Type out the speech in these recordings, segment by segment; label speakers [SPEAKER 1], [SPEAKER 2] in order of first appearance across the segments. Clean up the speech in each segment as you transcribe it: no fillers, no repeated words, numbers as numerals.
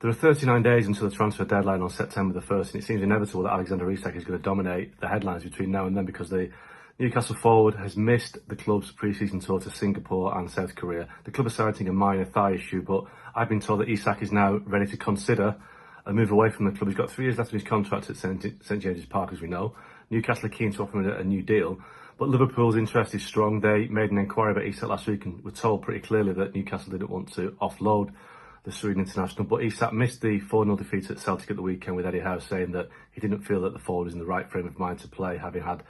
[SPEAKER 1] There are 39 days until the transfer deadline on September the 1st, and it seems inevitable that Alexander Isak is going to dominate the headlines between now and then because the Newcastle forward has missed the club's pre-season tour to Singapore and South Korea. The club is citing a minor thigh issue, but I've been told that Isak is now ready to consider a move away from the club. He's got 3 years left of his contract at St James's Park, as we know. Newcastle are keen to offer him a new deal, but Liverpool's interest is strong. They made an inquiry about Isak last week and were told pretty clearly that Newcastle didn't want to offload the Sweden international, but Isak missed the 4-0 defeat at Celtic at the weekend, with Eddie Howe saying that he didn't feel that the forward was in the right frame of mind to play, having had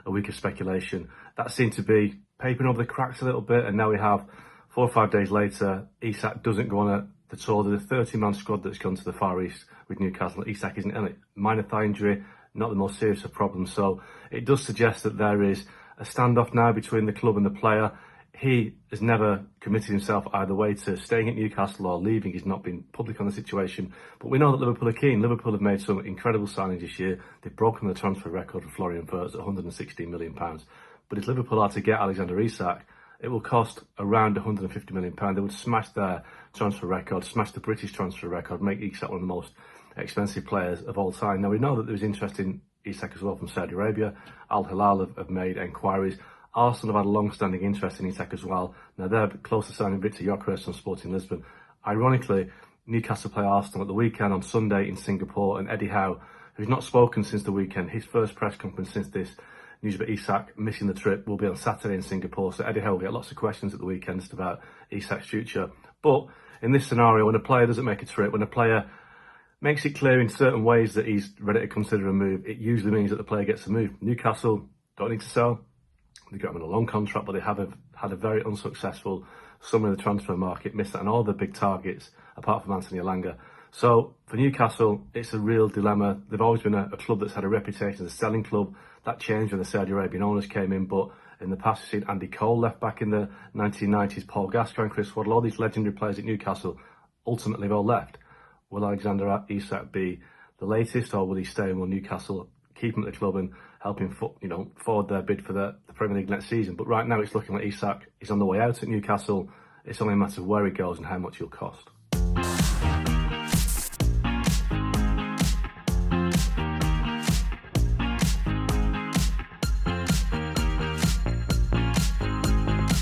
[SPEAKER 1] a week of speculation. That seemed to be papering over the cracks a little bit, and now we have 4 or 5 days later, Isak doesn't go on the tour. There's a 30-man squad that's gone to the Far East with Newcastle. Isak isn't in it. Minor thigh injury, not the most serious of problems, so it does suggest that there is a standoff now between the club and the player. He has never committed himself either way to staying at Newcastle or leaving. He's not been public on the situation. But we know that Liverpool are keen. Liverpool have made some incredible signings this year. They've broken the transfer record for Florian Wirtz at £116 million. But if Liverpool are to get Alexander Isak, it will cost around £150 million. They would smash their transfer record, smash the British transfer record, make Isak one of the most expensive players of all time. Now, we know that there is interest in Isak as well from Saudi Arabia. Al Hilal have made enquiries. Arsenal have had a long-standing interest in Isak as well. Now, they're close to signing Victor Gyökeres from Sporting Lisbon. Ironically, Newcastle play Arsenal at the weekend on Sunday in Singapore, and Eddie Howe, who's not spoken since the weekend, his first press conference since this news about Isak missing the trip will be on Saturday in Singapore. So Eddie Howe will get lots of questions at the weekend just about Isak's future. But in this scenario, when a player doesn't make a trip, when a player makes it clear in certain ways that he's ready to consider a move, it usually means that the player gets a move. Newcastle don't need to sell. They got him on a long contract, but they have had a very unsuccessful summer in the transfer market, missed out on all the big targets, apart from Anthony Elanga. So for Newcastle, it's a real dilemma. They've always been a club that's had a reputation as a selling club. That changed when the Saudi Arabian owners came in, but in the past we've seen Andy Cole left back in the 1990s, Paul Gascoigne, Chris Waddle, all these legendary players at Newcastle, ultimately they've all left. Will Alexander Isak be the latest, or will he stay and will Newcastle keep him at the club and help him forward their bid for the Premier League next season? But right now it's looking like Isak is on the way out at Newcastle. It's only a matter of where he goes and how much he'll cost.